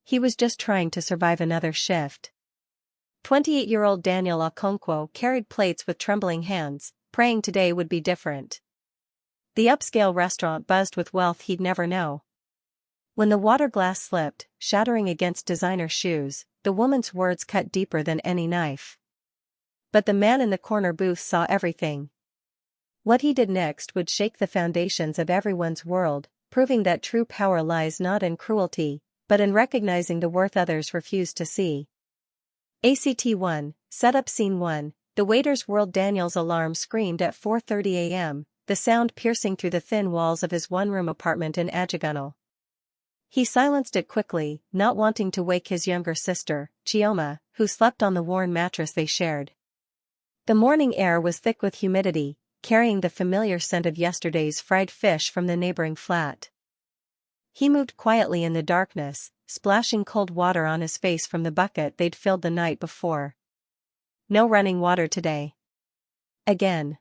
He was just trying to survive another shift. 28-year-old Daniel Okonkwo carried plates with trembling hands, praying today would be different. The upscale restaurant buzzed with wealth he'd never know. When the water glass slipped, shattering against designer shoes, the woman's words cut deeper than any knife. But the man in the corner booth saw everything. What he did next would shake the foundations of everyone's world, proving that true power lies not in cruelty, but in recognizing the worth others refuse to see. Act 1, Setup Scene 1, the waiters whirled. Daniel's alarm screamed at 4:30 a.m., the sound piercing through the thin walls of his one-room apartment in Ajigunle. He silenced it quickly, not wanting to wake his younger sister, Chioma, who slept on the worn mattress they shared. The morning air was thick with humidity, carrying the familiar scent of yesterday's fried fish from the neighboring flat. He moved quietly in the darkness, splashing cold water on his face from the bucket they'd filled the night before. No running water today. Again.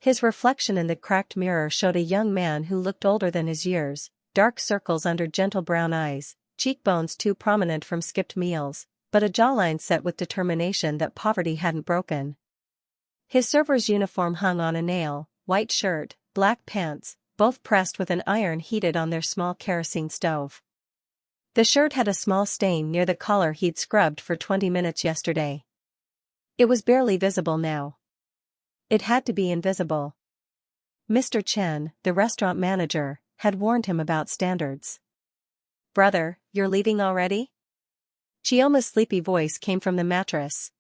His reflection in the cracked mirror showed a young man who looked older than his years, dark circles under gentle brown eyes, cheekbones too prominent from skipped meals, but a jawline set with determination that poverty hadn't broken. His server's uniform hung on a nail, white shirt, black pants, both pressed with an iron heated on their small kerosene stove. The shirt had a small stain near the collar he'd scrubbed for 20 minutes yesterday. It was barely visible now. It had to be invisible. Mr. Chen, the restaurant manager, had warned him about standards. "Brother, you're leaving already?" Chioma's sleepy voice came from the mattress.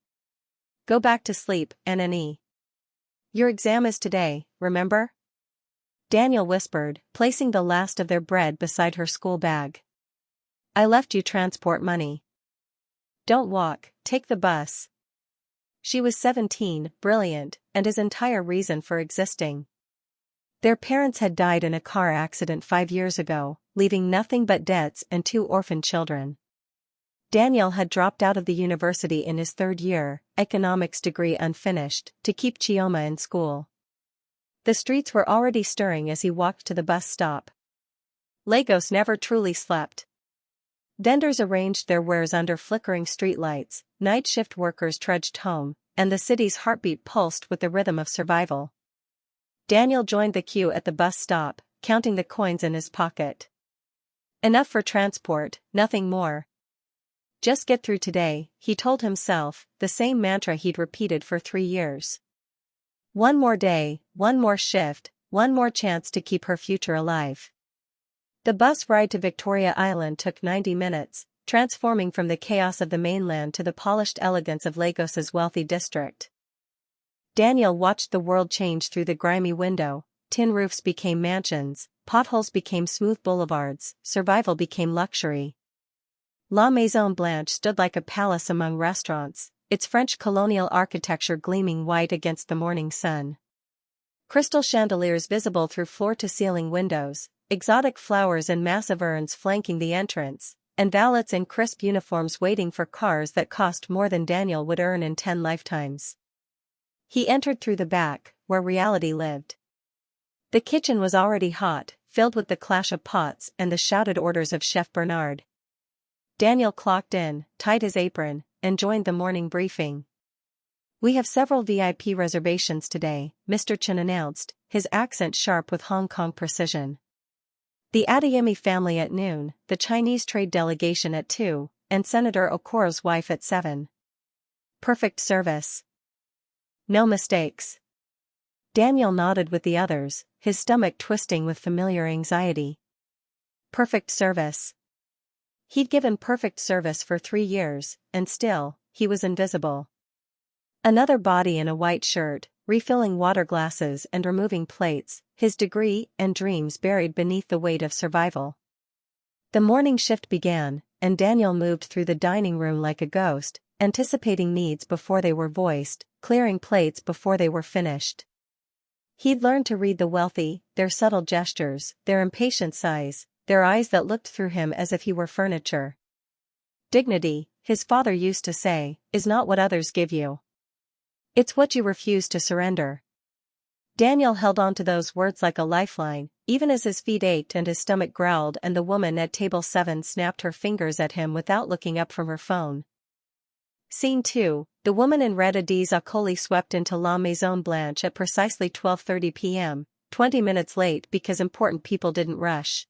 "Go back to sleep, NNE. Your exam is today, remember?" Daniel whispered, placing the last of their bread beside her school bag. "I left you transport money. Don't walk, take the bus." She was 17, brilliant, and his entire reason for existing. Their parents had died in a car accident 5 years ago, leaving nothing but debts and 2 orphan children. Daniel had dropped out of the university in his 3rd year, economics degree unfinished, to keep Chioma in school. The streets were already stirring as he walked to the bus stop. Lagos never truly slept. Vendors arranged their wares under flickering streetlights, night shift workers trudged home, and the city's heartbeat pulsed with the rhythm of survival. Daniel joined the queue at the bus stop, counting the coins in his pocket. Enough for transport, nothing more. Just get through today, he told himself, the same mantra he'd repeated for 3 years. One more day, one more shift, one more chance to keep her future alive. The bus ride to Victoria Island took 90 minutes, transforming from the chaos of the mainland to the polished elegance of Lagos's wealthy district. Daniel watched the world change through the grimy window. Tin roofs became mansions, potholes became smooth boulevards, survival became luxury. La Maison Blanche stood like a palace among restaurants, its French colonial architecture gleaming white against the morning sun. Crystal chandeliers visible through floor-to-ceiling windows, exotic flowers and massive urns flanking the entrance, and valets in crisp uniforms waiting for cars that cost more than Daniel would earn in 10 lifetimes. He entered through the back, where reality lived. The kitchen was already hot, filled with the clash of pots and the shouted orders of Chef Bernard. Daniel clocked in, tied his apron, and joined the morning briefing. "We have several VIP reservations today," Mr. Chen announced, his accent sharp with Hong Kong precision. "The Adeyemi family at noon, the Chinese trade delegation at 2, and Senator Okoro's wife at 7. Perfect service. No mistakes." Daniel nodded with the others, his stomach twisting with familiar anxiety. Perfect service. He'd given perfect service for 3 years, and still, he was invisible. Another body in a white shirt, refilling water glasses and removing plates, his degree and dreams buried beneath the weight of survival. The morning shift began, and Daniel moved through the dining room like a ghost, anticipating needs before they were voiced, clearing plates before they were finished. He'd learned to read the wealthy, their subtle gestures, their impatient sighs, their eyes that looked through him as if he were furniture. Dignity, his father used to say, is not what others give you. It's what you refuse to surrender. Daniel held on to those words like a lifeline, even as his feet ached and his stomach growled, and the woman at table 7 snapped her fingers at him without looking up from her phone. Scene 2, the woman in red Adiz Akoli swept into La Maison Blanche at precisely 12:30 p.m., 20 minutes late because important people didn't rush.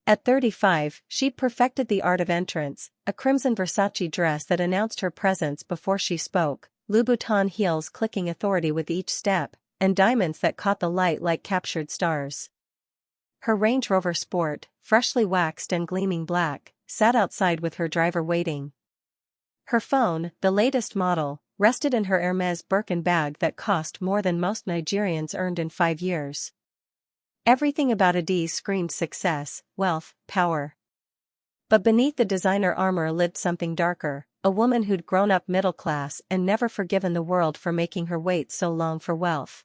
At 35, she'd perfected the art of entrance, a crimson Versace dress that announced her presence before she spoke, Louboutin heels clicking authority with each step, and diamonds that caught the light like captured stars. Her Range Rover Sport, freshly waxed and gleaming black, sat outside with her driver waiting. Her phone, the latest model, rested in her Hermès Birkin bag that cost more than most Nigerians earned in 5 years. Everything about Adiz screamed success, wealth, power. But beneath the designer armor lived something darker, a woman who'd grown up middle class and never forgiven the world for making her wait so long for wealth.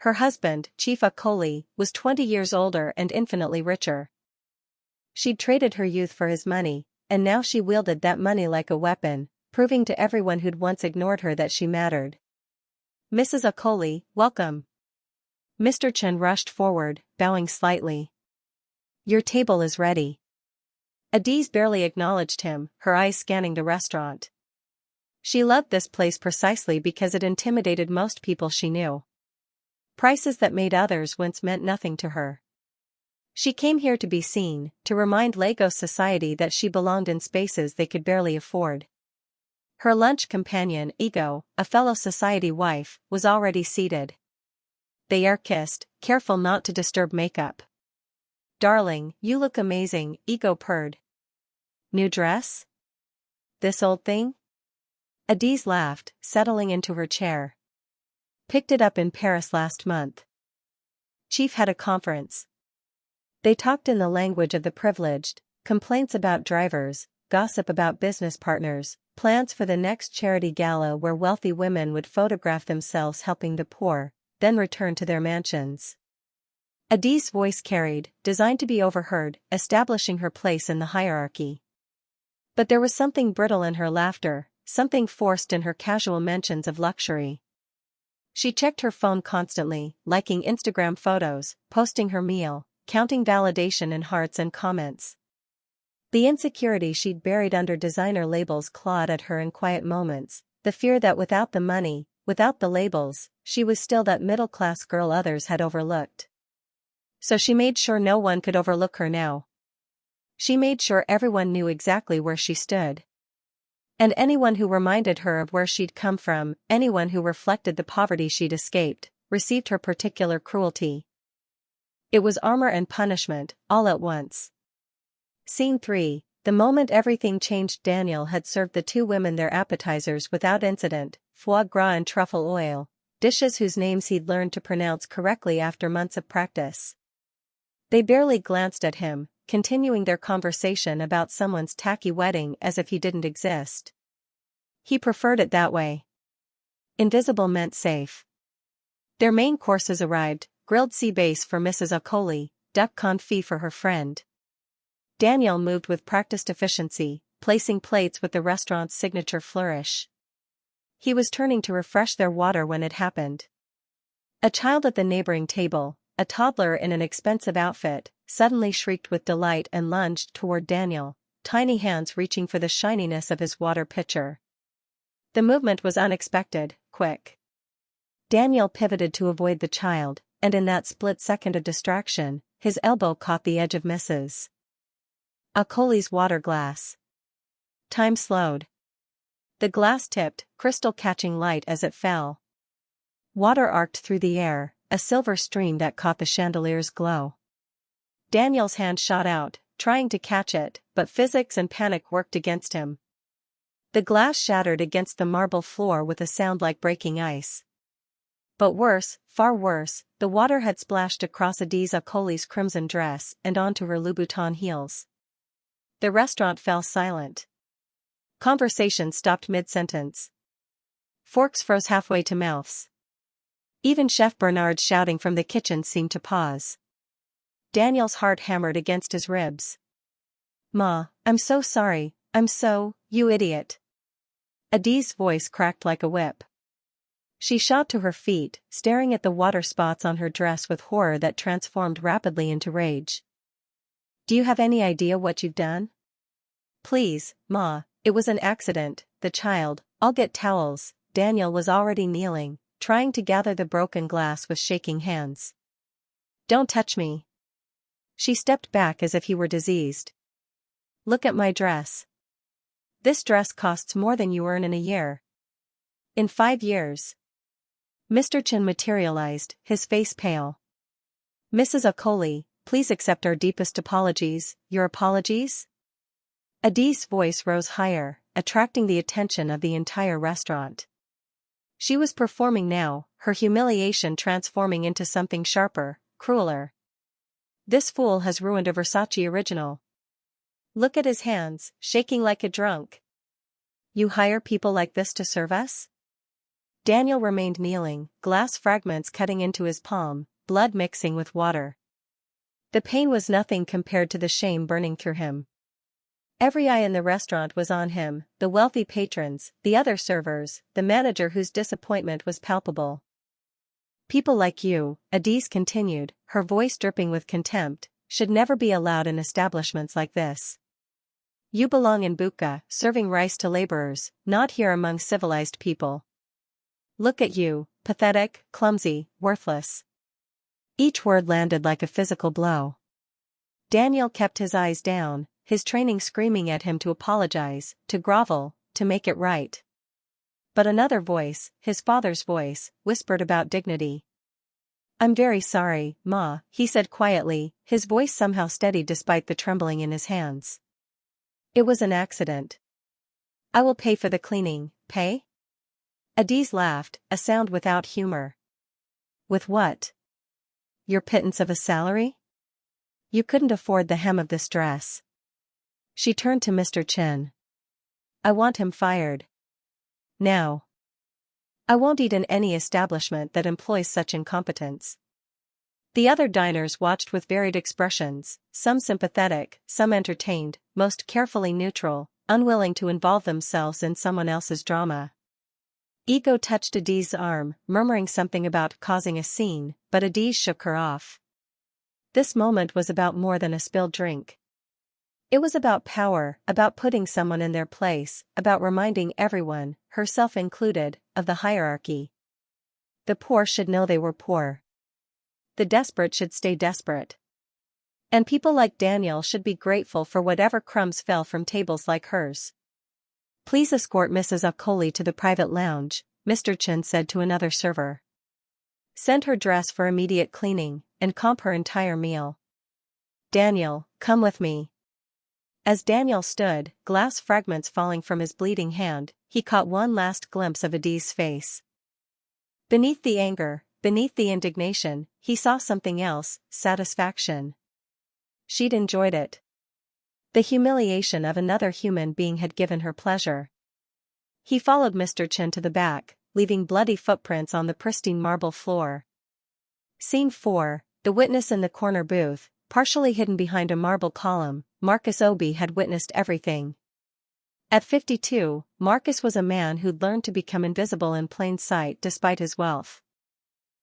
Her husband, Chief Akoli, was 20 years older and infinitely richer. She'd traded her youth for his money, and now she wielded that money like a weapon, proving to everyone who'd once ignored her that she mattered. "Mrs. Akoli, welcome." Mr. Chen rushed forward, bowing slightly. "Your table is ready." Adiz barely acknowledged him, her eyes scanning the restaurant. She loved this place precisely because it intimidated most people she knew. Prices that made others wince meant nothing to her. She came here to be seen, to remind Lagos society that she belonged in spaces they could barely afford. Her lunch companion, Ego, a fellow society wife, was already seated. They air-kissed, careful not to disturb makeup. "Darling, you look amazing," Ego purred. "New dress? This old thing?" Adiz laughed, settling into her chair. "Picked it up in Paris last month." Chief had a conference. They talked in the language of the privileged, complaints about drivers, gossip about business partners, plans for the next charity gala where wealthy women would photograph themselves helping the poor, then return to their mansions. Adiz's voice carried, designed to be overheard, establishing her place in the hierarchy. But there was something brittle in her laughter, something forced in her casual mentions of luxury. She checked her phone constantly, liking Instagram photos, posting her meal, counting validation in hearts and comments. The insecurity she'd buried under designer labels clawed at her in quiet moments, the fear that without the money, without the labels, she was still that middle-class girl others had overlooked. So she made sure no one could overlook her now. She made sure everyone knew exactly where she stood. And anyone who reminded her of where she'd come from, anyone who reflected the poverty she'd escaped, received her particular cruelty. It was armor and punishment, all at once. Scene 3, the moment everything changed. Daniel had served the two women their appetizers without incident, foie gras and truffle oil, dishes whose names he'd learned to pronounce correctly after months of practice. They barely glanced at him, continuing their conversation about someone's tacky wedding as if he didn't exist. He preferred it that way. Invisible meant safe. Their main courses arrived, grilled sea bass for Mrs. Akoli, duck confit for her friend. Daniel moved with practiced efficiency, placing plates with the restaurant's signature flourish. He was turning to refresh their water when it happened. A child at the neighboring table, a toddler in an expensive outfit, suddenly shrieked with delight and lunged toward Daniel, tiny hands reaching for the shininess of his water pitcher. The movement was unexpected, quick. Daniel pivoted to avoid the child, and in that split second of distraction, his elbow caught the edge of Mrs. Akoli's water glass. Time slowed. The glass tipped, crystal catching light as it fell. Water arced through the air, a silver stream that caught the chandelier's glow. Daniel's hand shot out, trying to catch it, but physics and panic worked against him. The glass shattered against the marble floor with a sound like breaking ice. But worse, far worse, the water had splashed across Adiz Akoli's crimson dress and onto her Louboutin heels. The restaurant fell silent. Conversation stopped mid-sentence. Forks froze halfway to mouths. Even Chef Bernard's shouting from the kitchen seemed to pause. Daniel's heart hammered against his ribs. "Ma, I'm so sorry, you idiot." Adiz's voice cracked like a whip. She shot to her feet, staring at the water spots on her dress with horror that transformed rapidly into rage. Do you have any idea what you've done? Please, Ma, it was an accident, the child, I'll get towels. Daniel was already kneeling, trying to gather the broken glass with shaking hands. Don't touch me. She stepped back as if he were diseased. Look at my dress. This dress costs more than you earn in a year. In 5 years. Mr. Chin materialized, his face pale. Mrs. Okoli, please accept our deepest apologies. Your apologies? Adi's voice rose higher, attracting the attention of the entire restaurant. She was performing now, her humiliation transforming into something sharper, crueler. This fool has ruined a Versace original. Look at his hands, shaking like a drunk. You hire people like this to serve us? Daniel remained kneeling, glass fragments cutting into his palm, blood mixing with water. The pain was nothing compared to the shame burning through him. Every eye in the restaurant was on him, the wealthy patrons, the other servers, the manager whose disappointment was palpable. People like you, Adis continued, her voice dripping with contempt, should never be allowed in establishments like this. You belong in Buka, serving rice to laborers, not here among civilized people. Look at you, pathetic, clumsy, worthless. Each word landed like a physical blow. Daniel kept his eyes down, his training screaming at him to apologize, to grovel, to make it right. But another voice, his father's voice, whispered about dignity. I'm very sorry, Ma, he said quietly, his voice somehow steady despite the trembling in his hands. It was an accident. I will pay for the cleaning. Pay? Adiz laughed, a sound without humor. With what? Your pittance of a salary? You couldn't afford the hem of this dress. She turned to Mr. Chin. I want him fired. Now. I won't eat in any establishment that employs such incompetence. The other diners watched with varied expressions, some sympathetic, some entertained, most carefully neutral, unwilling to involve themselves in someone else's drama. Ego touched Adiz's arm, murmuring something about causing a scene, but Adiz shook her off. This moment was about more than a spilled drink. It was about power, about putting someone in their place, about reminding everyone, herself included, of the hierarchy. The poor should know they were poor. The desperate should stay desperate. And people like Daniel should be grateful for whatever crumbs fell from tables like hers. Please escort Mrs. Okoli to the private lounge, Mr. Chin said to another server. Send her dress for immediate cleaning, and comp her entire meal. Daniel, come with me. As Daniel stood, glass fragments falling from his bleeding hand, he caught one last glimpse of Adiz's face. Beneath the anger, beneath the indignation, he saw something else, satisfaction. She'd enjoyed it. The humiliation of another human being had given her pleasure. He followed Mr. Chin to the back, leaving bloody footprints on the pristine marble floor. Scene 4, the witness in the corner booth, partially hidden behind a marble column. Marcus Obi had witnessed everything. At 52, Marcus was a man who'd learned to become invisible in plain sight despite his wealth.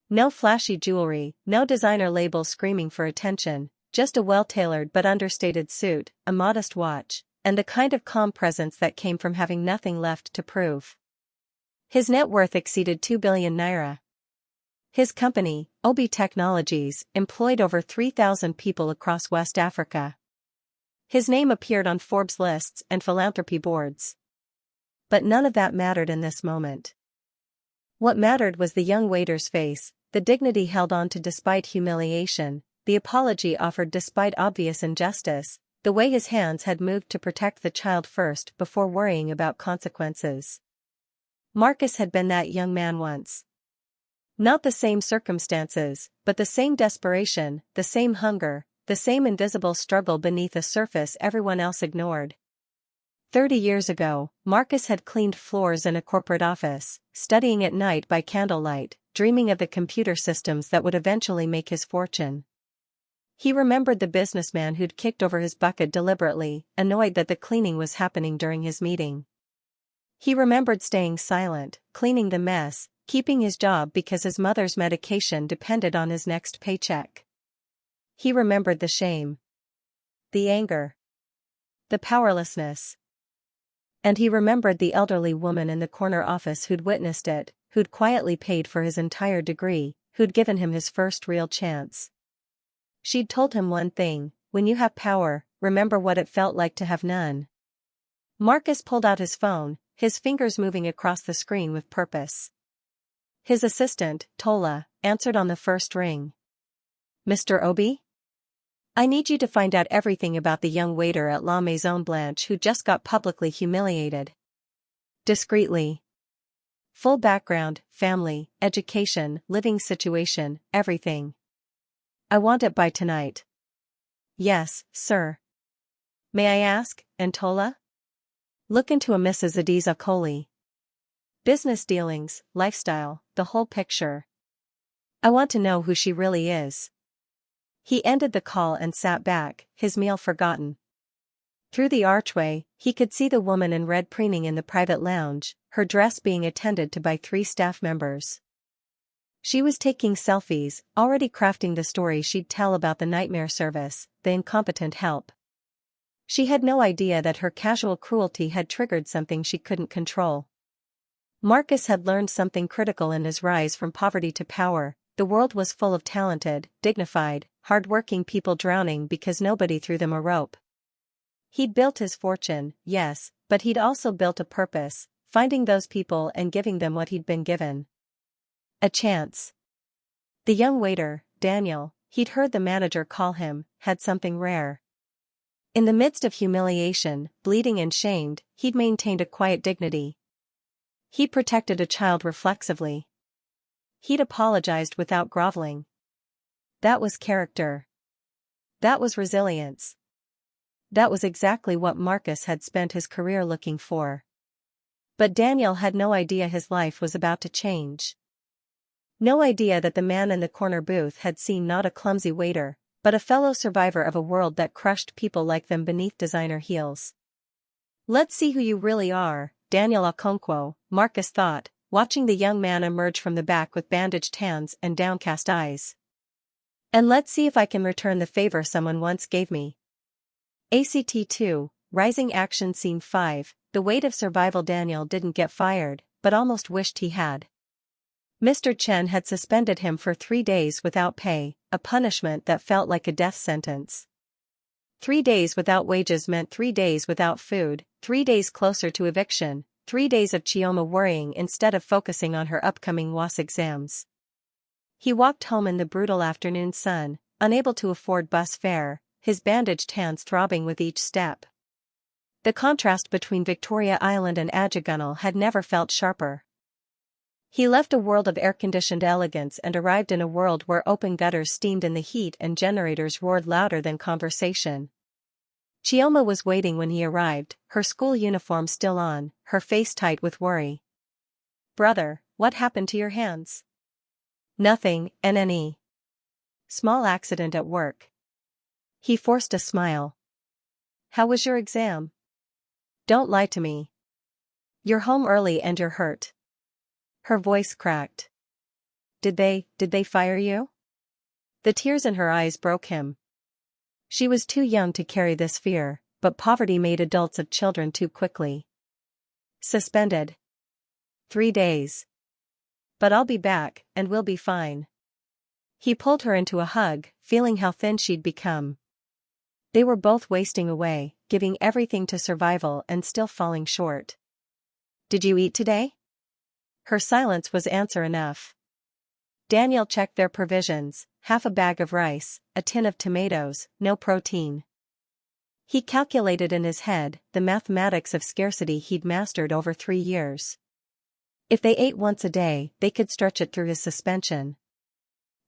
No flashy jewelry, no designer labels screaming for attention, just a well-tailored but understated suit, a modest watch, and the kind of calm presence that came from having nothing left to prove. His net worth exceeded 2 billion naira. His company, Obi Technologies, employed over 3,000 people across West Africa. His name appeared on Forbes lists and philanthropy boards. But none of that mattered in this moment. What mattered was the young waiter's face, the dignity held on to despite humiliation, the apology offered despite obvious injustice, the way his hands had moved to protect the child first before worrying about consequences. Marcus had been that young man once. Not the same circumstances, but the same desperation, the same hunger, the same invisible struggle beneath a surface everyone else ignored. 30 years ago, Marcus had cleaned floors in a corporate office, studying at night by candlelight, dreaming of the computer systems that would eventually make his fortune. He remembered the businessman who'd kicked over his bucket deliberately, annoyed that the cleaning was happening during his meeting. He remembered staying silent, cleaning the mess, keeping his job because his mother's medication depended on his next paycheck. He remembered the shame, the anger, the powerlessness. And he remembered the elderly woman in the corner office who'd witnessed it, who'd quietly paid for his entire degree, who'd given him his first real chance. She'd told him one thing: when you have power, remember what it felt like to have none. Marcus pulled out his phone, his fingers moving across the screen with purpose. His assistant, Tola, answered on the first ring. "Mr. Obi? I need you to find out everything about the young waiter at La Maison Blanche who just got publicly humiliated." Discreetly. Full background, family, education, living situation, everything. "I want it by tonight." "Yes, sir." "May I ask, Antola?" "Look into a Mrs. Adiza Coley. Business dealings, lifestyle, the whole picture. I want to know who she really is." He ended the call and sat back, his meal forgotten. Through the archway, he could see the woman in red preening in the private lounge, her dress being attended to by 3 staff members. She was taking selfies, already crafting the story she'd tell about the nightmare service, the incompetent help. She had no idea that her casual cruelty had triggered something she couldn't control. Marcus had learned something critical in his rise from poverty to power: the world was full of talented, dignified, hard-working people drowning because nobody threw them a rope. He'd built his fortune, yes, but he'd also built a purpose: finding those people and giving them what he'd been given. A chance. The young waiter, Daniel, he'd heard the manager call him, had something rare. In the midst of humiliation, bleeding and shamed, he'd maintained a quiet dignity. He protected a child reflexively. He'd apologized without groveling. That was character. That was resilience. That was exactly what Marcus had spent his career looking for. But Daniel had no idea his life was about to change. No idea that the man in the corner booth had seen not a clumsy waiter, but a fellow survivor of a world that crushed people like them beneath designer heels. "Let's see who you really are, Daniel Okonkwo," Marcus thought, watching the young man emerge from the back with bandaged hands and downcast eyes. "And let's see if I can return the favor someone once gave me." ACT 2, Rising Action Scene 5, the weight of survival. Daniel didn't get fired, but almost wished he had. Mr. Chen had suspended him for 3 days without pay, a punishment that felt like a death sentence. 3 days without wages meant 3 days without food, 3 days closer to eviction, 3 days of Chioma worrying instead of focusing on her upcoming WAS exams. He walked home in the brutal afternoon sun, unable to afford bus fare, his bandaged hands throbbing with each step. The contrast between Victoria Island and Ajagunal had never felt sharper. He left a world of air-conditioned elegance and arrived in a world where open gutters steamed in the heat and generators roared louder than conversation. Chioma was waiting when he arrived, her school uniform still on, her face tight with worry. "Brother, what happened to your hands?" "Nothing, NNE. Small accident at work." He forced a smile. "How was your exam?" "Don't lie to me. You're home early and you're hurt." Her voice cracked. Did they fire you?" The tears in her eyes broke him. She was too young to carry this fear, but poverty made adults of children too quickly. "Suspended. 3 days. But I'll be back, and we'll be fine." He pulled her into a hug, feeling how thin she'd become. They were both wasting away, giving everything to survival and still falling short. "Did you eat today?" Her silence was answer enough. Daniel checked their provisions: half a bag of rice, a tin of tomatoes, no protein. He calculated in his head the mathematics of scarcity he'd mastered over 3 years. If they ate once a day, they could stretch it through his suspension.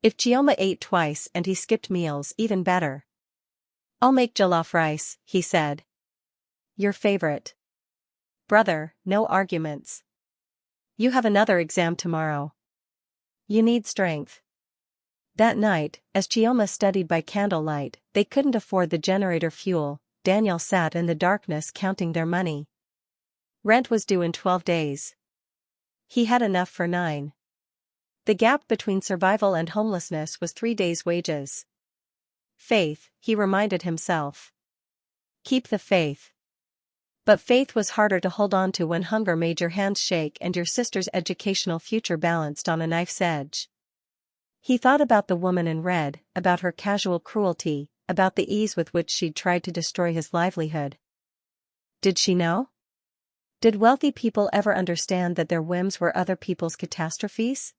If Chioma ate twice and he skipped meals, even better. "I'll make jollof rice," he said. "Your favorite." "Brother, no arguments. You have another exam tomorrow. You need strength." That night, as Chioma studied by candlelight, they couldn't afford the generator fuel. Daniel sat in the darkness counting their money. Rent was due in 12 days. He had enough for 9. The gap between survival and homelessness was 3 days' wages. Faith, he reminded himself. Keep the faith. But faith was harder to hold on to when hunger made your hands shake and your sister's educational future balanced on a knife's edge. He thought about the woman in red, about her casual cruelty, about the ease with which she'd tried to destroy his livelihood. Did she know? Did wealthy people ever understand that their whims were other people's catastrophes?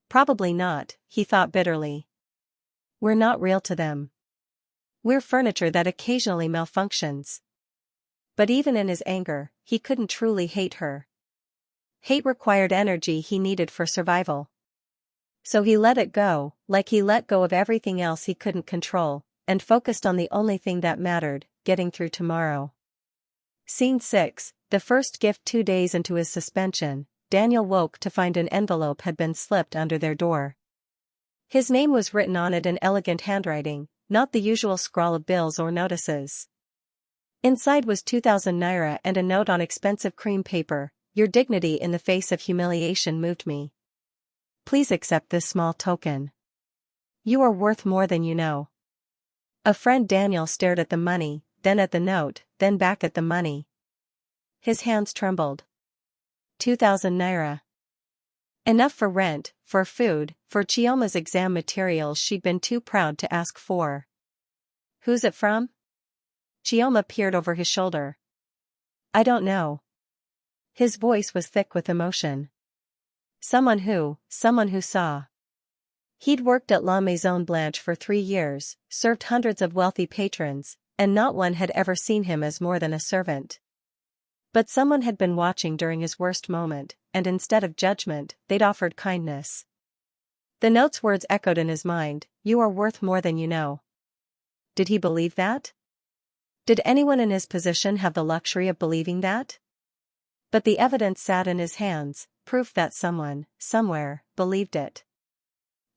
Probably not, he thought bitterly. We're not real to them. We're furniture that occasionally malfunctions. But even in his anger, he couldn't truly hate her. Hate required energy he needed for survival. So he let it go, like he let go of everything else he couldn't control, and focused on the only thing that mattered, getting through tomorrow. Scene 6, the first gift 2 days into his suspension, Daniel woke to find an envelope had been slipped under their door. His name was written on it in elegant handwriting, not the usual scrawl of bills or notices. Inside was 2,000 naira and a note on expensive cream paper. Your dignity in the face of humiliation moved me. Please accept this small token. You are worth more than you know. A friend. Daniel stared at the money, then at the note, then back at the money. His hands trembled. 2,000 naira. Enough for rent, for food, for Chioma's exam materials she'd been too proud to ask for. Who's it from? Chioma peered over his shoulder. I don't know. His voice was thick with emotion. Someone who saw. He'd worked at La Maison Blanche for 3 years, served hundreds of wealthy patrons, and not one had ever seen him as more than a servant. But someone had been watching during his worst moment, and instead of judgment, they'd offered kindness. The note's words echoed in his mind, you are worth more than you know. Did he believe that? Did anyone in his position have the luxury of believing that? But the evidence sat in his hands, proof that someone, somewhere, believed it.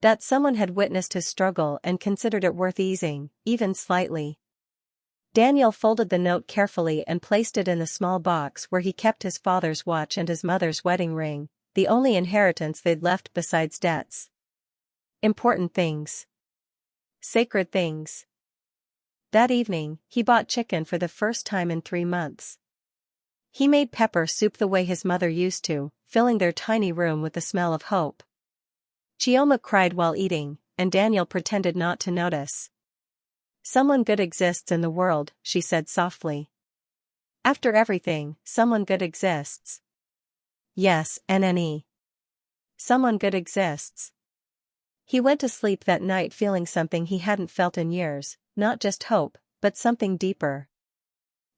That someone had witnessed his struggle and considered it worth easing, even slightly. Daniel folded the note carefully and placed it in the small box where he kept his father's watch and his mother's wedding ring, the only inheritance they'd left besides debts. Important things. Sacred things. That evening, he bought chicken for the first time in 3 months. He made pepper soup the way his mother used to, filling their tiny room with the smell of hope. Chioma cried while eating, and Daniel pretended not to notice. Someone good exists in the world, she said softly. After everything, someone good exists. Yes, NNE. Someone good exists. He went to sleep that night feeling something he hadn't felt in years, not just hope, but something deeper.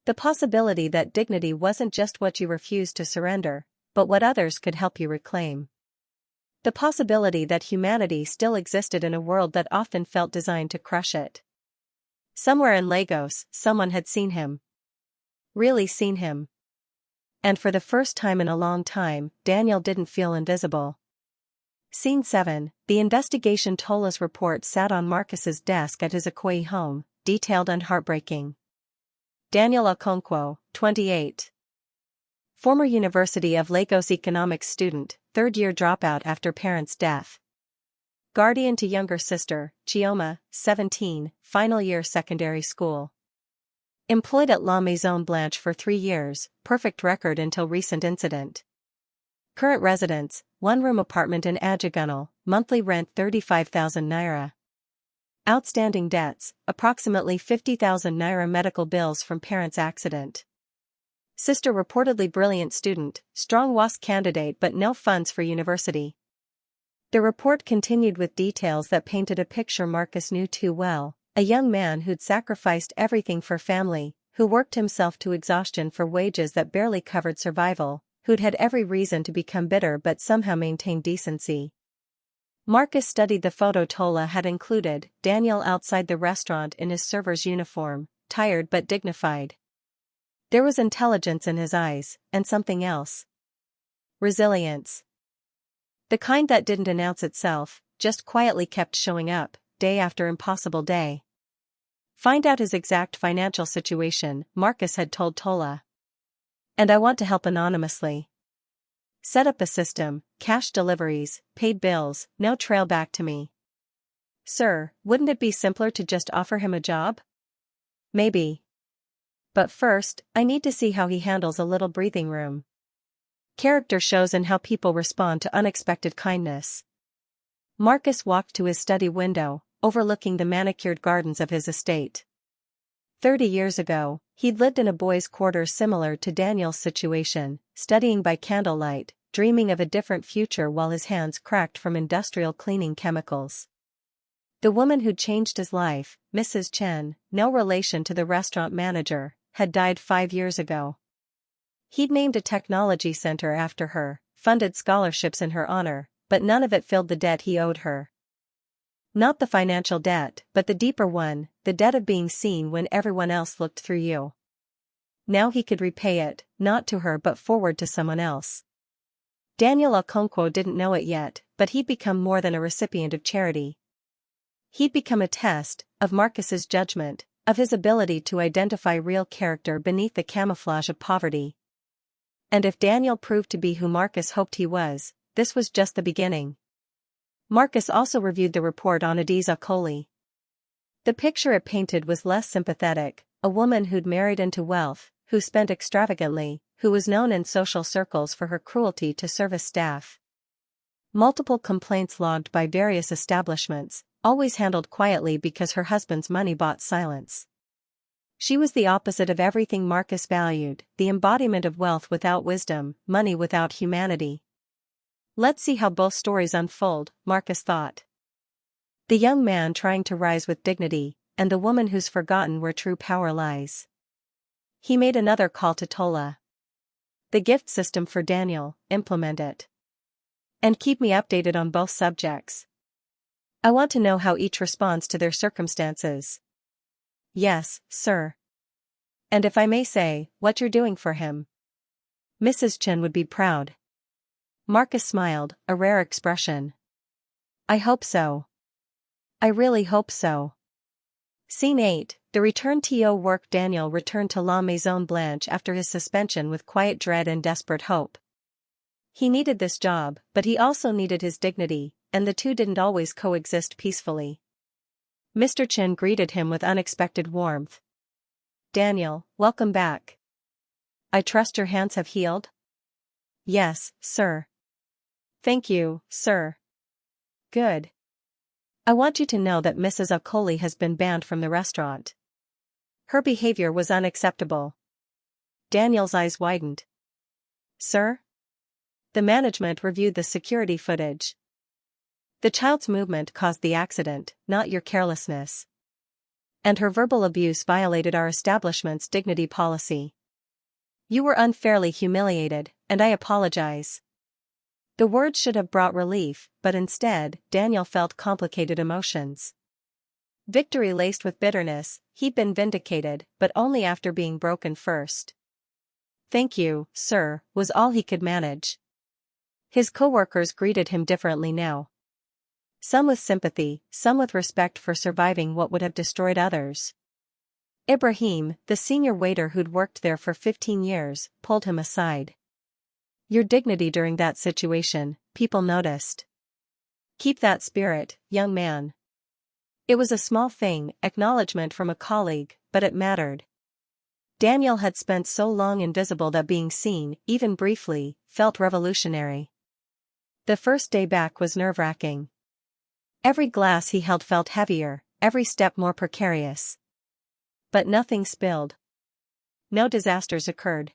The possibility that dignity wasn't just what you refused to surrender, but what others could help you reclaim. The possibility that humanity still existed in a world that often felt designed to crush it. Somewhere in Lagos, someone had seen him. Really seen him. And for the first time in a long time, Daniel didn't feel invisible. Scene 7, the investigation. Tola's report sat on Marcus's desk at his Ikoyi home, detailed and heartbreaking. Daniel Okonkwo, 28. Former University of Lagos economics student, third-year dropout after parents' death. Guardian to younger sister, Chioma, 17, final year secondary school. Employed at La Maison Blanche for 3 years, perfect record until recent incident. Current residence, 1-room apartment in Ajagunal, monthly rent 35,000 naira. Outstanding debts, approximately 50,000 naira medical bills from parents' accident. Sister reportedly brilliant student, strong WASC candidate but no funds for university. The report continued with details that painted a picture Marcus knew too well, a young man who'd sacrificed everything for family, who worked himself to exhaustion for wages that barely covered survival, who'd had every reason to become bitter but somehow maintained decency. Marcus studied the photo Tola had included, Daniel outside the restaurant in his server's uniform, tired but dignified. There was intelligence in his eyes, and something else. Resilience. The kind that didn't announce itself, just quietly kept showing up, day after impossible day. Find out his exact financial situation, Marcus had told Tola. And I want to help anonymously. Set up a system, cash deliveries, paid bills, no trail back to me. Sir, wouldn't it be simpler to just offer him a job? Maybe. But first, I need to see how he handles a little breathing room. Character shows in how people respond to unexpected kindness. Marcus walked to his study window, overlooking the manicured gardens of his estate. 30 years ago, he'd lived in a boys' quarters similar to Daniel's situation, studying by candlelight, dreaming of a different future while his hands cracked from industrial cleaning chemicals. The woman who'd changed his life, Mrs. Chen, no relation to the restaurant manager, had died 5 years ago. He'd named a technology center after her, funded scholarships in her honor, but none of it filled the debt he owed her. Not the financial debt, but the deeper one, the debt of being seen when everyone else looked through you. Now he could repay it, not to her but forward to someone else. Daniel Okonkwo didn't know it yet, but he'd become more than a recipient of charity. He'd become a test of Marcus's judgment, of his ability to identify real character beneath the camouflage of poverty. And if Daniel proved to be who Marcus hoped he was, this was just the beginning. Marcus also reviewed the report on Adiza Kohli. The picture it painted was less sympathetic, a woman who'd married into wealth, who spent extravagantly, who was known in social circles for her cruelty to service staff. Multiple complaints logged by various establishments, always handled quietly because her husband's money bought silence. She was the opposite of everything Marcus valued, the embodiment of wealth without wisdom, money without humanity. Let's see how both stories unfold, Marcus thought. The young man trying to rise with dignity, and the woman who's forgotten where true power lies. He made another call to Tola. The gift system for Daniel, implement it. And keep me updated on both subjects. I want to know how each responds to their circumstances. Yes, sir. And if I may say, what you're doing for him. Mrs. Chen would be proud. Marcus smiled, a rare expression. I hope so. I really hope so. Scene 8, the return to work. Daniel returned to La Maison Blanche after his suspension with quiet dread and desperate hope. He needed this job, but he also needed his dignity, and the two didn't always coexist peacefully. Mr. Chen greeted him with unexpected warmth. Daniel, welcome back. I trust your hands have healed? Yes, sir. Thank you, sir. Good. I want you to know that Mrs. Okoli has been banned from the restaurant. Her behavior was unacceptable. Daniel's eyes widened. Sir? The management reviewed the security footage. The child's movement caused the accident, not your carelessness. And her verbal abuse violated our establishment's dignity policy. You were unfairly humiliated, and I apologize. The words should have brought relief, but instead, Daniel felt complicated emotions. Victory laced with bitterness, he'd been vindicated, but only after being broken first. Thank you, sir, was all he could manage. His co-workers greeted him differently now. Some with sympathy, some with respect for surviving what would have destroyed others. Ibrahim, the senior waiter who'd worked there for 15 years, pulled him aside. Your dignity during that situation, people noticed. Keep that spirit, young man. It was a small thing, acknowledgement from a colleague, but it mattered. Daniel had spent so long invisible that being seen, even briefly, felt revolutionary. The first day back was nerve-wracking. Every glass he held felt heavier, every step more precarious. But nothing spilled. No disasters occurred.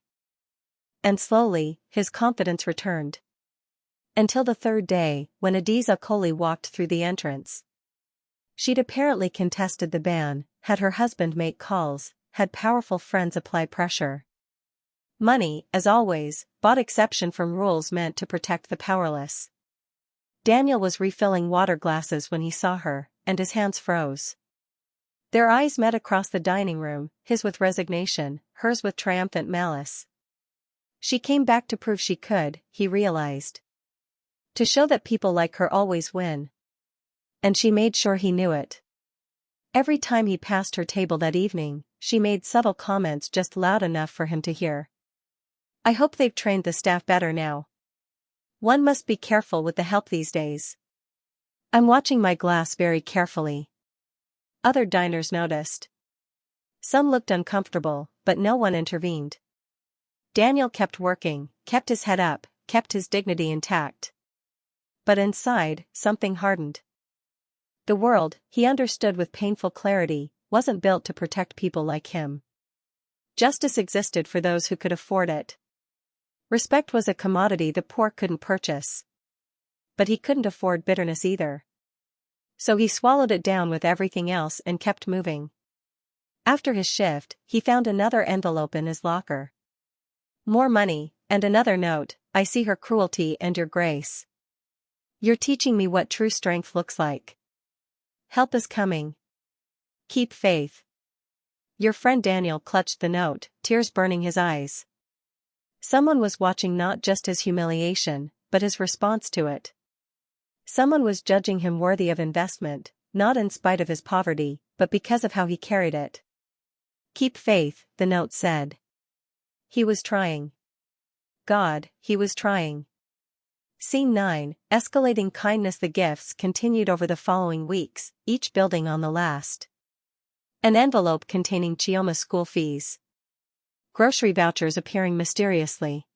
And slowly, his confidence returned. Until the third day, when Adiza Kohli walked through the entrance. She'd apparently contested the ban, had her husband make calls, had powerful friends apply pressure. Money, as always, bought exception from rules meant to protect the powerless. Daniel was refilling water glasses when he saw her, and his hands froze. Their eyes met across the dining room, his with resignation, hers with triumphant malice. She came back to prove she could, he realized. To show that people like her always win. And she made sure he knew it. Every time he passed her table that evening, she made subtle comments just loud enough for him to hear. I hope they've trained the staff better now. One must be careful with the help these days. I'm watching my glass very carefully. Other diners noticed. Some looked uncomfortable, but no one intervened. Daniel kept working, kept his head up, kept his dignity intact. But inside, something hardened. The world, he understood with painful clarity, wasn't built to protect people like him. Justice existed for those who could afford it. Respect was a commodity the poor couldn't purchase. But he couldn't afford bitterness either. So he swallowed it down with everything else and kept moving. After his shift, he found another envelope in his locker. More money, and another note, "I see her cruelty and your grace. You're teaching me what true strength looks like. Help is coming. Keep faith." Your friend Daniel clutched the note, tears burning his eyes. Someone was watching not just his humiliation, but his response to it. Someone was judging him worthy of investment, not in spite of his poverty, but because of how he carried it. Keep faith, the note said. He was trying. God, he was trying. Scene 9, escalating kindness. The gifts continued over the following weeks, each building on the last. An envelope containing Chioma's school fees. Grocery vouchers appearing mysteriously.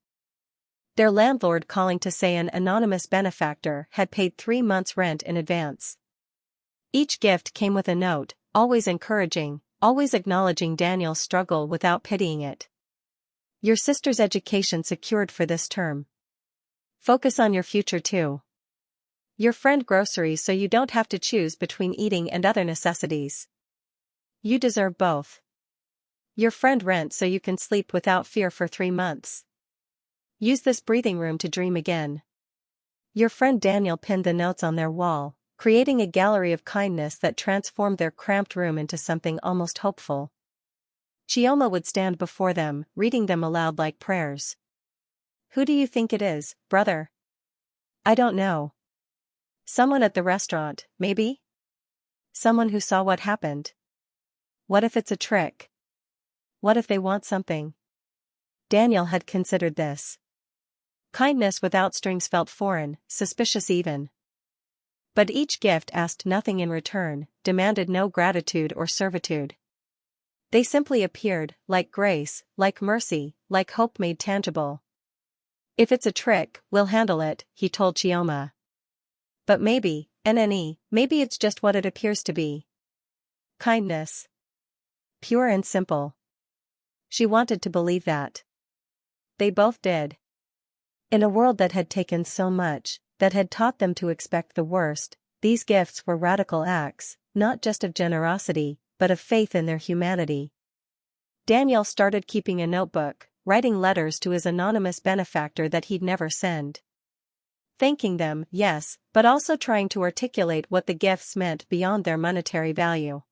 Their landlord calling to say an anonymous benefactor had paid 3 months' rent in advance. Each gift came with a note, always encouraging, always acknowledging Daniel's struggle without pitying it. Your sister's education secured for this term. Focus on your future too. Your friend groceries so you don't have to choose between eating and other necessities. You deserve both. Your friend rent so you can sleep without fear for 3 months. Use this breathing room to dream again. Your friend Daniel pinned the notes on their wall, creating a gallery of kindness that transformed their cramped room into something almost hopeful. Chioma would stand before them, reading them aloud like prayers. Who do you think it is, brother? I don't know. Someone at the restaurant, maybe? Someone who saw what happened. What if it's a trick? What if they want something? Daniel had considered this. Kindness without strings felt foreign, suspicious even. But each gift asked nothing in return, demanded no gratitude or servitude. They simply appeared, like grace, like mercy, like hope made tangible. If it's a trick, we'll handle it, he told Chioma. But maybe, maybe it's just what it appears to be. Kindness. Pure and simple. She wanted to believe that. They both did. In a world that had taken so much, that had taught them to expect the worst, these gifts were radical acts, not just of generosity, but of faith in their humanity. Daniel started keeping a notebook, writing letters to his anonymous benefactor that he'd never send. Thanking them, yes, but also trying to articulate what the gifts meant beyond their monetary value.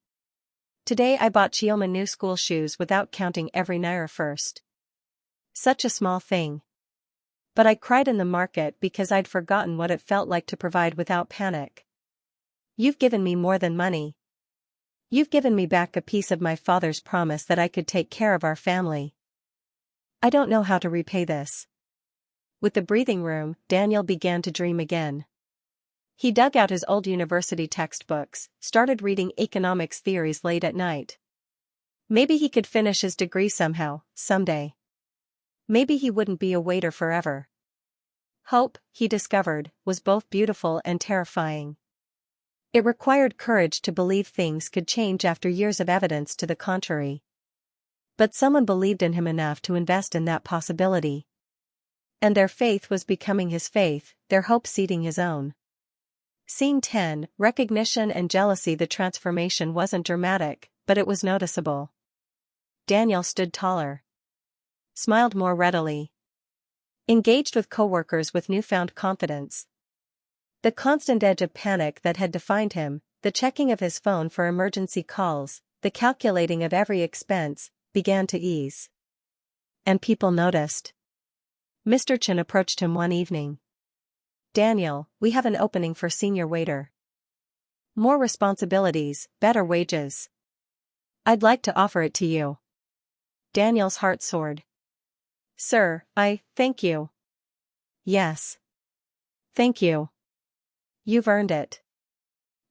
Today I bought Chioma new school shoes without counting every naira first. Such a small thing. But I cried in the market because I'd forgotten what it felt like to provide without panic. You've given me more than money. You've given me back a piece of my father's promise that I could take care of our family. I don't know how to repay this. With the breathing room, Daniel began to dream again. He dug out his old university textbooks, started reading economics theories late at night. Maybe he could finish his degree somehow, someday. Maybe he wouldn't be a waiter forever. Hope, he discovered, was both beautiful and terrifying. It required courage to believe things could change after years of evidence to the contrary. But someone believed in him enough to invest in that possibility. And their faith was becoming his faith, their hope seeding his own. Scene 10, recognition and jealousy. The transformation wasn't dramatic, but it was noticeable. Daniel stood taller. Smiled more readily. Engaged with coworkers with newfound confidence. The constant edge of panic that had defined him, the checking of his phone for emergency calls, the calculating of every expense, began to ease. And people noticed. Mr. Chen approached him one evening. Daniel, we have an opening for senior waiter. More responsibilities, better wages. I'd like to offer it to you. Daniel's heart soared. Sir, thank you. Yes. Thank you. You've earned it.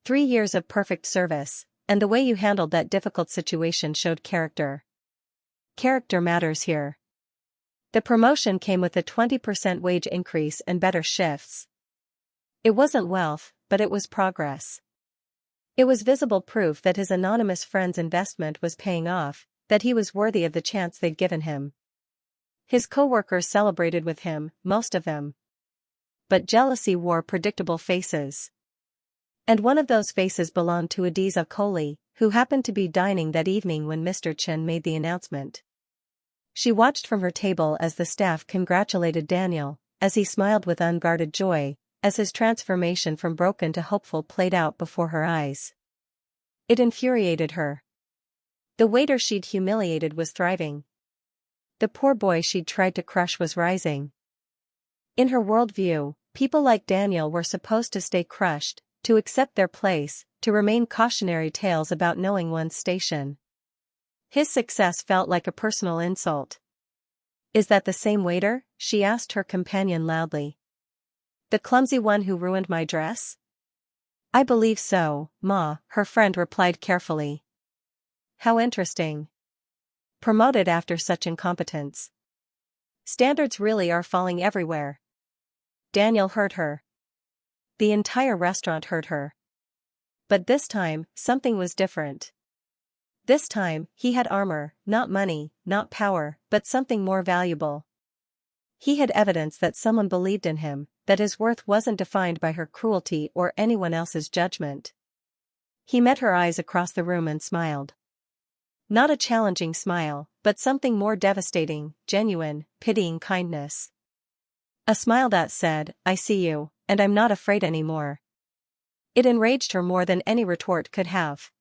3 years of perfect service, and the way you handled that difficult situation showed character. Character matters here. The promotion came with a 20% wage increase and better shifts. It wasn't wealth, but it was progress. It was visible proof that his anonymous friend's investment was paying off, that he was worthy of the chance they'd given him. His co-workers celebrated with him, most of them. But jealousy wore predictable faces. And one of those faces belonged to Adiza Kohli, who happened to be dining that evening when Mr. Chen made the announcement. She watched from her table as the staff congratulated Daniel, as he smiled with unguarded joy, as his transformation from broken to hopeful played out before her eyes. It infuriated her. The waiter she'd humiliated was thriving. The poor boy she'd tried to crush was rising. In her worldview, people like Daniel were supposed to stay crushed, to accept their place, to remain cautionary tales about knowing one's station. His success felt like a personal insult. "Is that the same waiter?" she asked her companion loudly. "The clumsy one who ruined my dress?" "I believe so, Ma," her friend replied carefully. "How interesting. Promoted after such incompetence. Standards really are falling everywhere." Daniel heard her. The entire restaurant heard her. But this time, something was different. This time, he had armor, not money, not power, but something more valuable. He had evidence that someone believed in him, that his worth wasn't defined by her cruelty or anyone else's judgment. He met her eyes across the room and smiled. Not a challenging smile, but something more devastating, genuine, pitying kindness. A smile that said, "I see you, and I'm not afraid anymore." It enraged her more than any retort could have.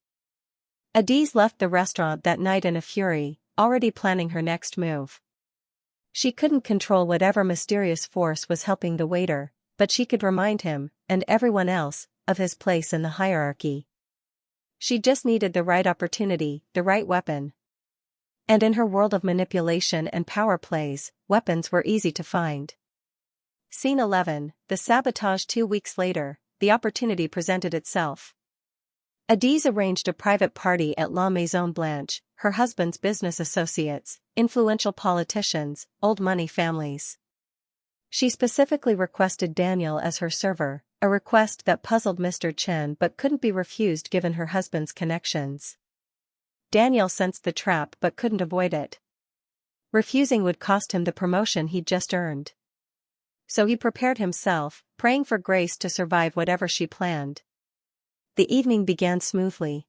Adiz left the restaurant that night in a fury, already planning her next move. She couldn't control whatever mysterious force was helping the waiter, but she could remind him, and everyone else, of his place in the hierarchy. She just needed the right opportunity, the right weapon. And in her world of manipulation and power plays, weapons were easy to find. Scene 11, the sabotage. 2 weeks later, the opportunity presented itself. Adiz arranged a private party at La Maison Blanche, her husband's business associates, influential politicians, old money families. She specifically requested Daniel as her server, a request that puzzled Mr. Chen but couldn't be refused given her husband's connections. Daniel sensed the trap but couldn't avoid it. Refusing would cost him the promotion he'd just earned. So he prepared himself, praying for grace to survive whatever she planned. The evening began smoothly.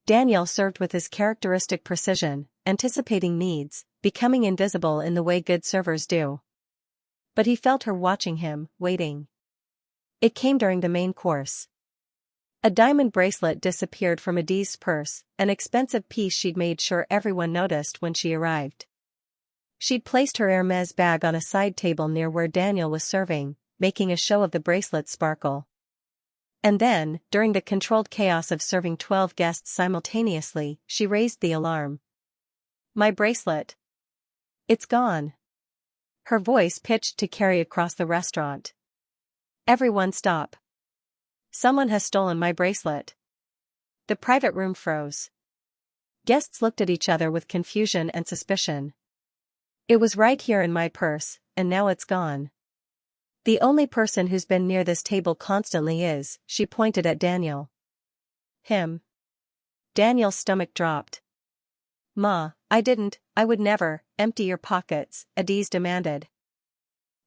Daniel served with his characteristic precision, anticipating needs, becoming invisible in the way good servers do. But he felt her watching him, waiting. It came during the main course. A diamond bracelet disappeared from Adiz's purse, an expensive piece she'd made sure everyone noticed when she arrived. She'd placed her Hermes bag on a side table near where Daniel was serving, making a show of the bracelet's sparkle. And then, during the controlled chaos of serving 12 guests simultaneously, she raised the alarm. "My bracelet. It's gone." Her voice pitched to carry across the restaurant. "Everyone stop. Someone has stolen my bracelet." The private room froze. Guests looked at each other with confusion and suspicion. "It was right here in my purse, and now it's gone. The only person who's been near this table constantly is," she pointed at Daniel. "Him." Daniel's stomach dropped. "Ma, I would never." "Empty your pockets," Adiz demanded.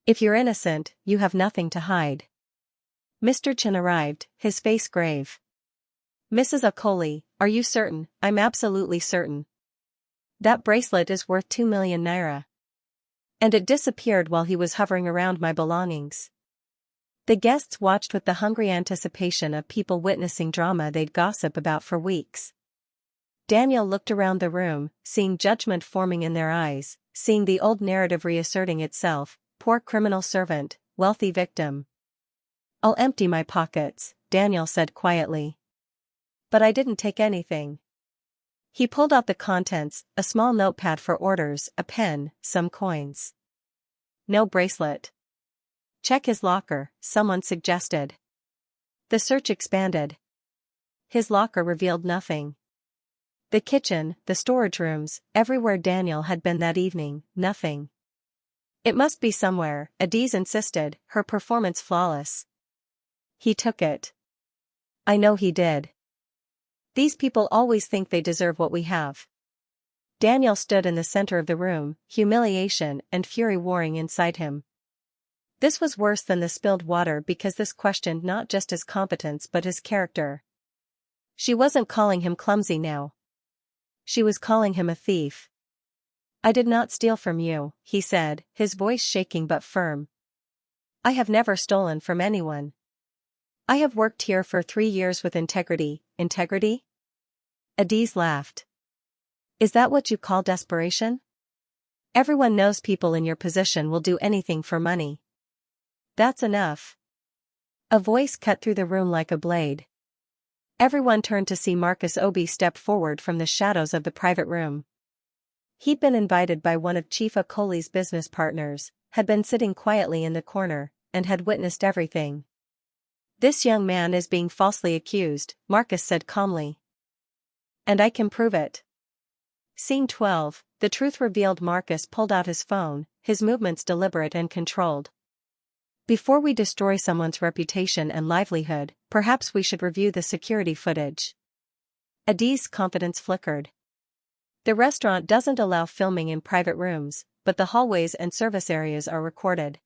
"If you're innocent, you have nothing to hide." Mr. Chen arrived, his face grave. "Mrs. Akoli, are you certain?" "I'm absolutely certain. That bracelet is worth 2 million naira. And it disappeared while he was hovering around my belongings." The guests watched with the hungry anticipation of people witnessing drama they'd gossip about for weeks. Daniel looked around the room, seeing judgment forming in their eyes, seeing the old narrative reasserting itself, poor criminal servant, wealthy victim. "I'll empty my pockets," Daniel said quietly. "But I didn't take anything." He pulled out the contents, a small notepad for orders, a pen, some coins. No bracelet. Check his locker, someone suggested. The search expanded. His locker revealed nothing. The kitchen, the storage rooms, everywhere Daniel had been that evening, nothing. It must be somewhere, Adiz insisted, her performance flawless. He took it. I know he did. These people always think they deserve what we have. Daniel stood in the center of the room, humiliation and fury warring inside him. This was worse than the spilled water because this questioned not just his competence but his character. She wasn't calling him clumsy now. She was calling him a thief. I did not steal from you, he said, his voice shaking but firm. I have never stolen from anyone. I have worked here for 3 years with integrity. Integrity? Adiz laughed. Is that what you call desperation? Everyone knows people in your position will do anything for money. That's enough. A voice cut through the room like a blade. Everyone turned to see Marcus Obi step forward from the shadows of the private room. He'd been invited by one of Chief Okoli's business partners, had been sitting quietly in the corner, and had witnessed everything. This young man is being falsely accused, Marcus said calmly. And I can prove it. Scene 12, the truth revealed. Marcus pulled out his phone, his movements deliberate and controlled. Before we destroy someone's reputation and livelihood, perhaps we should review the security footage. Adiz's confidence flickered. The restaurant doesn't allow filming in private rooms, but the hallways and service areas are recorded.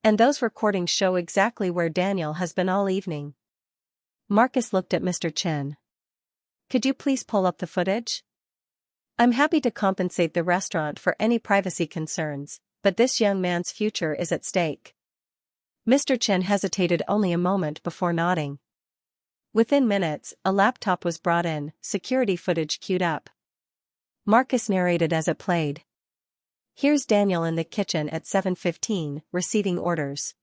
And those recordings show exactly where Daniel has been all evening. Marcus looked at Mr. Chen. Could you please pull up the footage? I'm happy to compensate the restaurant for any privacy concerns, but this young man's future is at stake. Mr. Chen hesitated only a moment before nodding. Within minutes, a laptop was brought in, security footage queued up. Marcus narrated as it played. Here's Daniel in the kitchen at 7:15, receiving orders.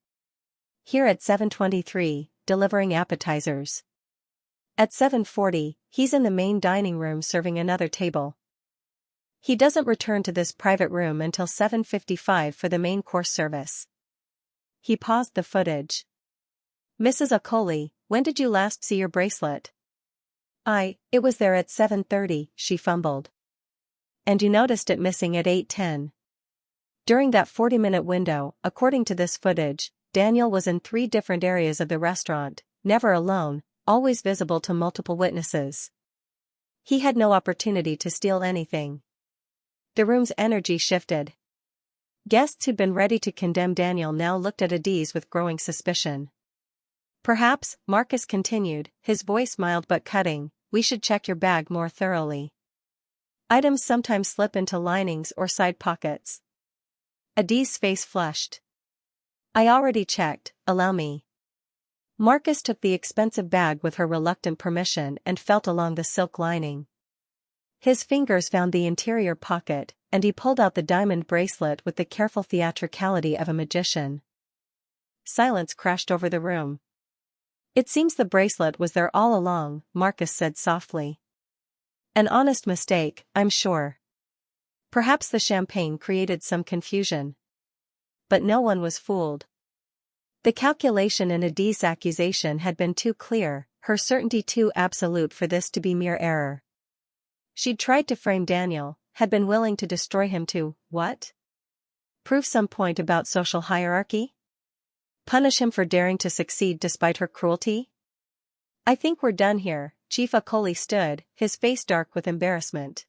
Here at 7:23, delivering appetizers. At 7:40, he's in the main dining room serving another table. He doesn't return to this private room until 7:55 for the main course service. He paused the footage. Mrs. Okoli, when did you last see your bracelet? It was there at 7:30, she fumbled. And you noticed it missing at 8:10. During that 40-minute window, according to this footage, Daniel was in 3 different areas of the restaurant, never alone, always visible to multiple witnesses. He had no opportunity to steal anything. The room's energy shifted. Guests who'd been ready to condemn Daniel now looked at Adiz with growing suspicion. Perhaps, Marcus continued, his voice mild but cutting, we should check your bag more thoroughly. Items sometimes slip into linings or side pockets. Adiz's face flushed. I already checked, allow me. Marcus took the expensive bag with her reluctant permission and felt along the silk lining. His fingers found the interior pocket, and he pulled out the diamond bracelet with the careful theatricality of a magician. Silence crashed over the room. It seems the bracelet was there all along, Marcus said softly. An honest mistake, I'm sure. Perhaps the champagne created some confusion. But no one was fooled. The calculation in Adiz's accusation had been too clear, her certainty too absolute for this to be mere error. She'd tried to frame Daniel, had been willing to destroy him to, what? Prove some point about social hierarchy? Punish him for daring to succeed despite her cruelty? I think we're done here, Chief Okoli stood, his face dark with embarrassment.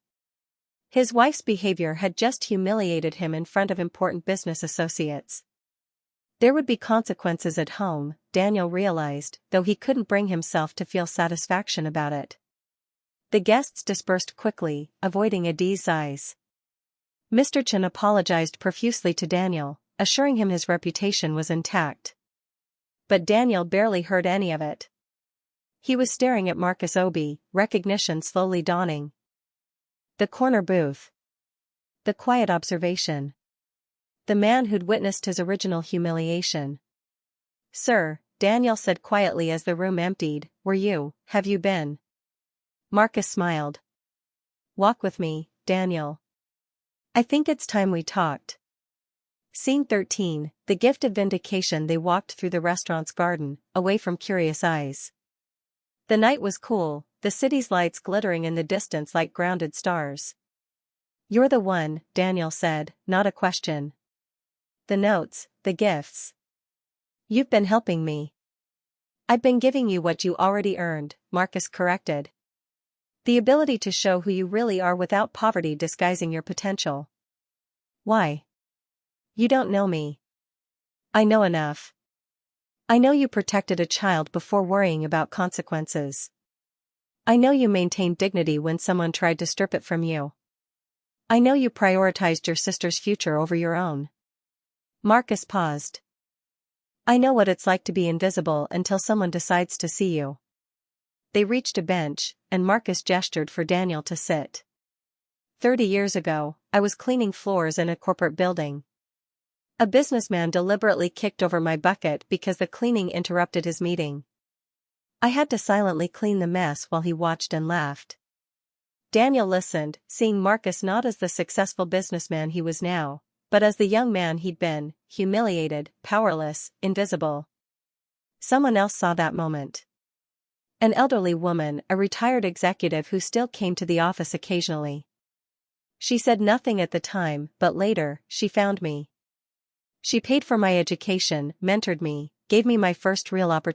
His wife's behavior had just humiliated him in front of important business associates. There would be consequences at home, Daniel realized, though he couldn't bring himself to feel satisfaction about it. The guests dispersed quickly, avoiding Adiz's eyes. Mr. Chen apologized profusely to Daniel, assuring him his reputation was intact. But Daniel barely heard any of it. He was staring at Marcus Obi, recognition slowly dawning. The corner booth. The quiet observation. The man who'd witnessed his original humiliation. Sir, Daniel said quietly as the room emptied, have you been? Marcus smiled. Walk with me, Daniel. I think it's time we talked. Scene 13, the gift of vindication. They walked through the restaurant's garden, away from curious eyes. The night was cool, the city's lights glittering in the distance like grounded stars. You're the one, Daniel said, not a question. The notes, the gifts. You've been helping me. I've been giving you what you already earned, Marcus corrected. The ability to show who you really are without poverty disguising your potential. Why? You don't know me. I know enough. I know you protected a child before worrying about consequences. I know you maintained dignity when someone tried to strip it from you. I know you prioritized your sister's future over your own. Marcus paused. I know what it's like to be invisible until someone decides to see you. They reached a bench, and Marcus gestured for Daniel to sit. 30 years ago, I was cleaning floors in a corporate building. A businessman deliberately kicked over my bucket because the cleaning interrupted his meeting. I had to silently clean the mess while he watched and laughed. Daniel listened, seeing Marcus not as the successful businessman he was now, but as the young man he'd been, humiliated, powerless, invisible. Someone else saw that moment. An elderly woman, a retired executive who still came to the office occasionally. She said nothing at the time, but later, she found me. She paid for my education, mentored me, gave me my first real opportunity.